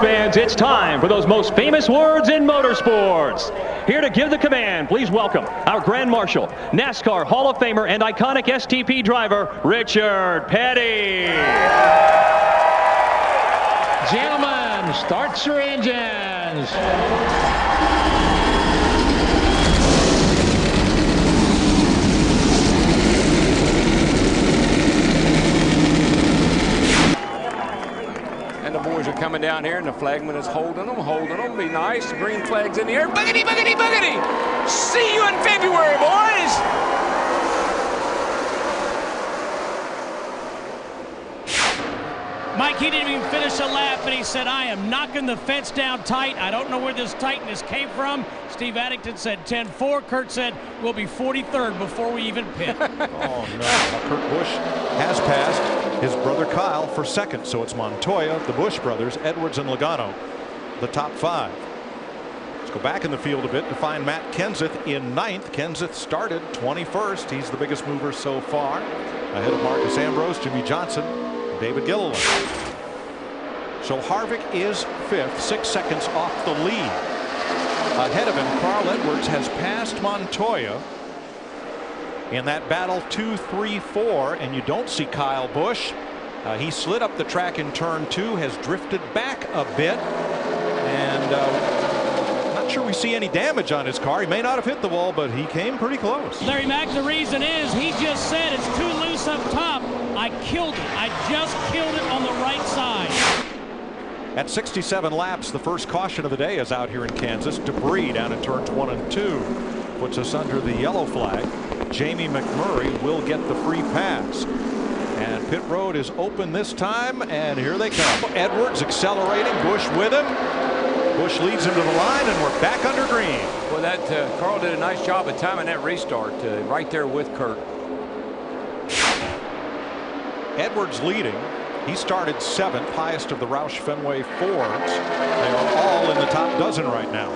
fans, it's time for those most famous words in motorsports. Here to give the command, please welcome our Grand Marshal, NASCAR Hall of Famer and iconic STP driver, Richard Petty. Gentlemen, start your engines. And the boys are coming down here, and the flagman is holding them. Be nice. The green flag's in the air. Boogity, boogity, boogity. See you in February, boys. Mike, he didn't even finish a lap, and he said, I am knocking the fence down tight. I don't know where this tightness came from. Steve Addington said 10-4. Kurt said, we'll be 43rd before we even pit. Oh, no. Kurt Busch has passed his brother Kyle for second. So it's Montoya, the Busch brothers, Edwards, and Logano, the top five. Let's go back in the field a bit to find Matt Kenseth in ninth. Kenseth started 21st. He's the biggest mover so far, ahead of Marcus Ambrose, Jimmy Johnson, David Gilliland. So Harvick is fifth, 6 seconds off the lead. Ahead of him, Carl Edwards has passed Montoya in that battle 2, 3, 4, and you don't see Kyle Busch. He slid up the track in turn 2, has drifted back a bit, and not sure we see any damage on his car. He may not have hit the wall, but he came pretty close. Larry Mack, the reason is he just said it's too loose up top. I killed it. I just killed it on the right side. At 67 laps, the first caution of the day is out here in Kansas. Debris down in turns 1 and 2 puts us under the yellow flag. Jamie McMurray will get the free pass. And pit road is open this time, and here they come. Edwards accelerating, Busch with him. Busch leads him to the line, and we're back under green. Well, that Carl did a nice job of timing that restart right there with Kurt. Edwards leading. He started 7th, highest of the Roush Fenway Fords. They are all in the top dozen right now.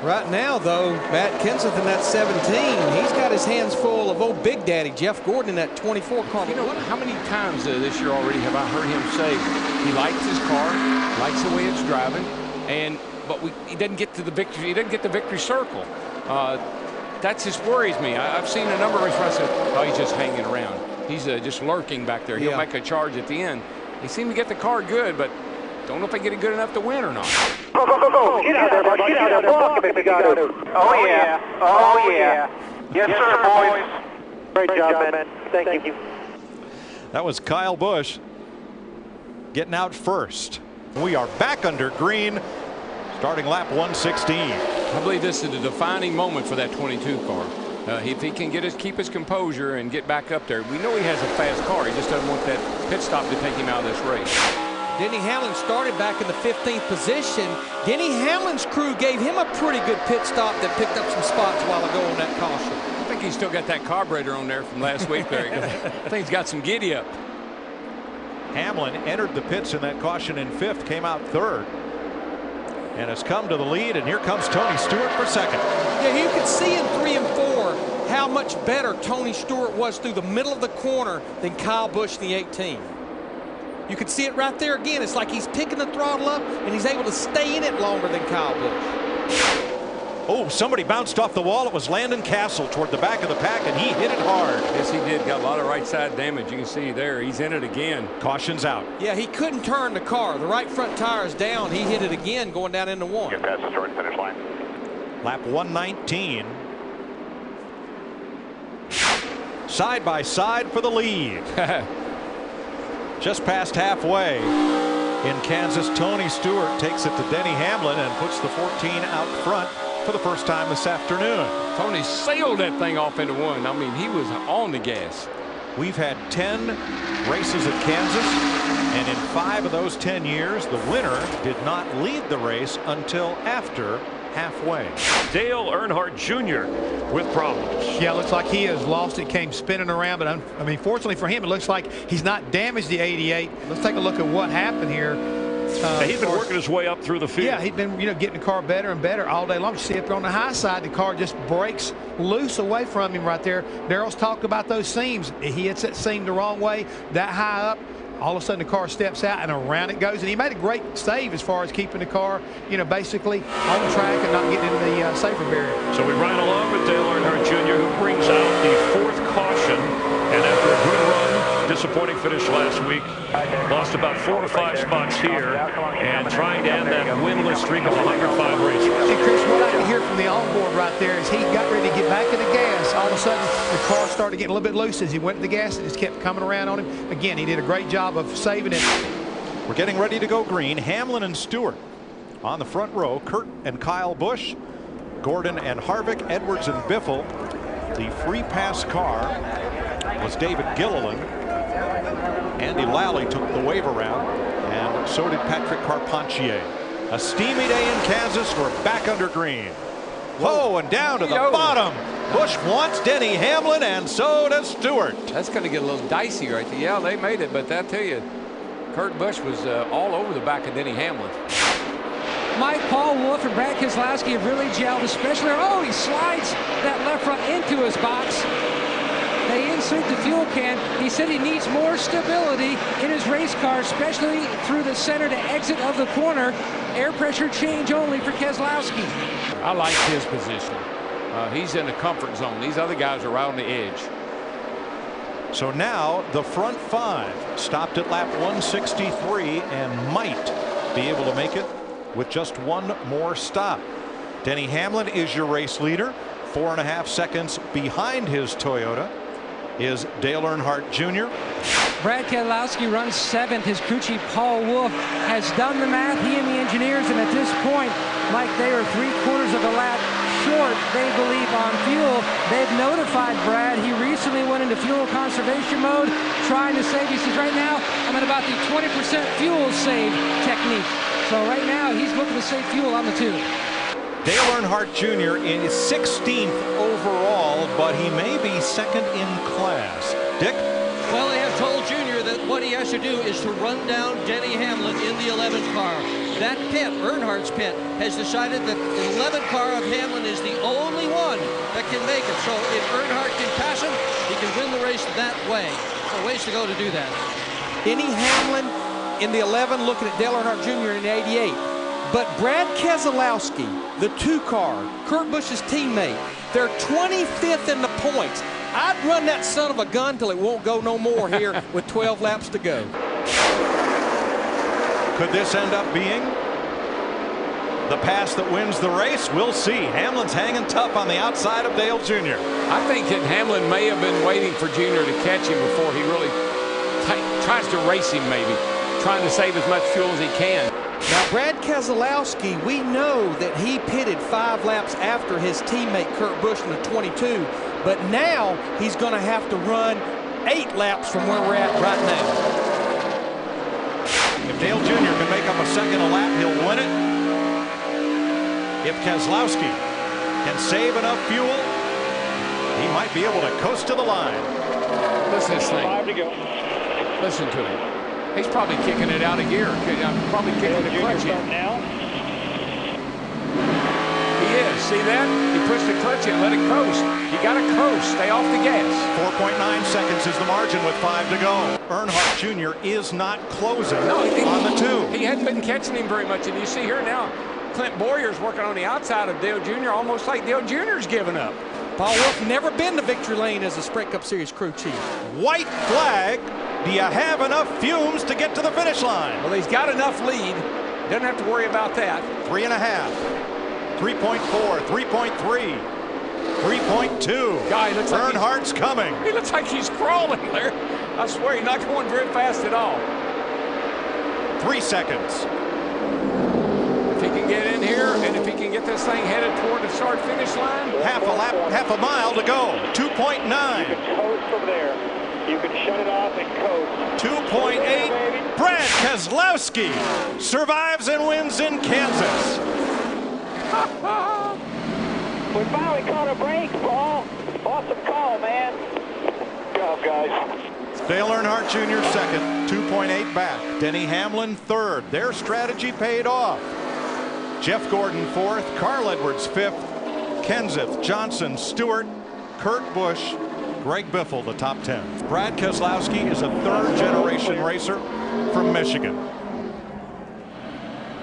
Right now, though, Matt Kenseth in that 17, he's got his hands full of old Big Daddy Jeff Gordon in that 24 car. You know what? How many times this year already have I heard him say he likes his car, likes the way it's driving, but he doesn't get to the victory. He doesn't get the victory circle. That just worries me. I've seen a number of races where I said, oh, he's just hanging around. He's just lurking back there. He'll make a charge at the end. He seemed to get the car good, but don't know if they get it good enough to win or not. Go, go, go, go. Get out there, bud. Get out there. Block him if you got to. Oh, yeah. Oh, yeah. Yes, sir, boys. Great job, man. Thank you. That was Kyle Busch getting out first. We are back under green, starting lap 116. I believe this is the defining moment for that 22 car. If he can keep his composure and get back up there. We know he has a fast car. He just doesn't want that pit stop to take him out of this race. Denny Hamlin started back in the 15th position. Denny Hamlin's crew gave him a pretty good pit stop that picked up some spots a while ago on that caution. I think he's still got that carburetor on there from last week there. I think he's got some giddy up. Hamlin entered the pits in that caution in 5th, came out 3rd. And has come to the lead, and here comes Tony Stewart for 2nd. Yeah, you could see in 3 and 4 how much better Tony Stewart was through the middle of the corner than Kyle Busch in the 18. You could see it right there again. It's like he's picking the throttle up, and he's able to stay in it longer than Kyle Busch. Oh, somebody bounced off the wall. It was Landon Castle toward the back of the pack, and he hit it hard. Yes, he did. Got a lot of right side damage. You can see there. He's in it again. Caution's out. Yeah, he couldn't turn the car. The right front tire is down. He hit it again going down into 1. Get past the start and finish line. Lap 119. Side by side for the lead. Just past halfway in Kansas, Tony Stewart takes it to Denny Hamlin and puts the 14 out front for the first time this afternoon. Tony sailed that thing off into 1. I mean, he was on the gas. We've had 10 races at Kansas, and in 5 of those 10 years, the winner did not lead the race until after halfway. Dale Earnhardt Jr. with problems. Yeah, looks like he has lost it, came spinning around, but I mean, fortunately for him, it looks like he's not damaged the 88. Let's take a look at what happened here. He's been working his way up through the field. Yeah, he's been getting the car better and better all day long. You see up on the high side, the car just breaks loose away from him right there. Darrell's talked about those seams. He hits that seam the wrong way, that high up. All of a sudden the car steps out and around it goes, and he made a great save as far as keeping the car, you know, basically on track and not getting into the safer barrier. So we ride along with Dale Earnhardt Jr., who brings out the 4th caution, and after a good run, disappointing finish last week, lost about 4 or 5 spots here, and trying to end that winless streak of 105 races. And Chris, what I can hear from the onboard right there is he got ready to get back in the gas. All of a sudden, the car started getting a little bit loose as he went to the gas. It just kept coming around on him. Again, he did a great job of saving it. We're getting ready to go green. Hamlin and Stewart on the front row. Kurt and Kyle Busch, Gordon and Harvick, Edwards and Biffle. The free pass car was David Gilliland. Andy Lally took the wave around, and so did Patrick Carpentier. A steamy day in Kansas. We're back under green. Whoa, and down to the bottom. Busch wants Denny Hamlin, and so does Stewart. That's going to get a little dicey right there. Yeah, they made it, but I tell you, Kurt Busch was all over the back of Denny Hamlin. Mike, Paul Wolf, and Brad Keselowski have really gelled, especially. Oh, he slides that left front into his box. They insert the fuel can. He said he needs more stability in his race car, especially through the center to exit of the corner. Air pressure change only for Keselowski. I like his position. He's in the comfort zone. These other guys are around the edge. So now the front 5 stopped at lap 163 and might be able to make it with just one more stop. Denny Hamlin is your race leader. 4.5 seconds behind his Toyota is Dale Earnhardt Jr. Brad Keselowski runs 7th. His crew chief Paul Wolf has done the math, he and the engineers, and at this point, Mike, they are 3/4 of a lap short, they believe, on fuel. They've notified Brad. He recently went into fuel conservation mode, trying to save. He says, right now, I'm at about the 20% fuel save technique. So right now, he's looking to save fuel on the tube. Dale Earnhardt Jr. is 16th overall, but he may be 2nd in class. Dick? Well, they have told Junior that what he has to do is to run down Denny Hamlin in the 11th car. That pit, Earnhardt's pit, has decided that the 11th car of Hamlin is the only one that can make it. So if Earnhardt can pass him, he can win the race that way. So ways to go to do that. Denny Hamlin in the 11, looking at Dale Earnhardt Jr. in the 88. But Brad Keselowski, the 2 car, Kurt Busch's teammate, they're 25th in the points. I'd run that son of a gun till it won't go no more here with 12 laps to go. Could this end up being the pass that wins the race? We'll see. Hamlin's hanging tough on the outside of Dale Jr. I think that Hamlin may have been waiting for Junior to catch him before he really tries to race him, maybe, trying to save as much fuel as he can. Now, Brad Keselowski, we know that he pitted 5 laps after his teammate Kurt Busch in the 22, but now he's going to have to run 8 laps from where we're at right now. If Dale Jr. can make up a 2nd a lap, he'll win it. If Keselowski can save enough fuel, he might be able to coast to the line. Listen to this thing. 5 to go. Listen to him. He's probably kicking it out of gear. Probably kicking the clutch in. Now. He is. See that? He pushed the clutch in. Let it coast. You got to coast. Stay off the gas. 4.9 seconds is the margin with 5 to go. Earnhardt Jr. is not closing on the 2. He hadn't been catching him very much. And you see here now, Clint Bowyer's working on the outside of Dale Jr. almost like Dale Jr.'s giving up. Paul Wolf never been to victory lane as a Sprint Cup Series crew chief. White flag. Do you have enough fumes to get to the finish line? Well, he's got enough lead. Doesn't have to worry about that. 3.5, 3.4, 3.3, 3.2. Guy looks like Earnhardt's coming. He looks like he's crawling there. I swear he's not going very fast at all. 3 seconds. If he can get in here and if he can get this thing headed toward the start-finish line. Half a lap, half a mile to go. 2.9. You can coast from there. You can shut it off and coast. 2.8. Brad Keselowski survives and wins in Kansas. We finally caught a break, Paul. Awesome call, man. Good job, guys. Dale Earnhardt Jr. 2nd, 2.8 back. Denny Hamlin 3rd. Their strategy paid off. Jeff Gordon 4th. Carl Edwards 5th. Kenseth, Johnson, Stewart, Kurt Busch, Greg Biffle, the top 10. Brad Keselowski is a third-generation racer from Michigan.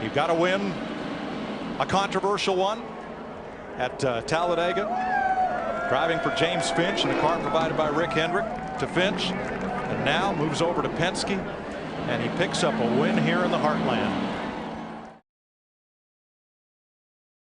You've got to win a controversial one at Talladega, driving for James Finch in a car provided by Rick Hendrick to Finch, and now moves over to Penske, and he picks up a win here in the Heartland.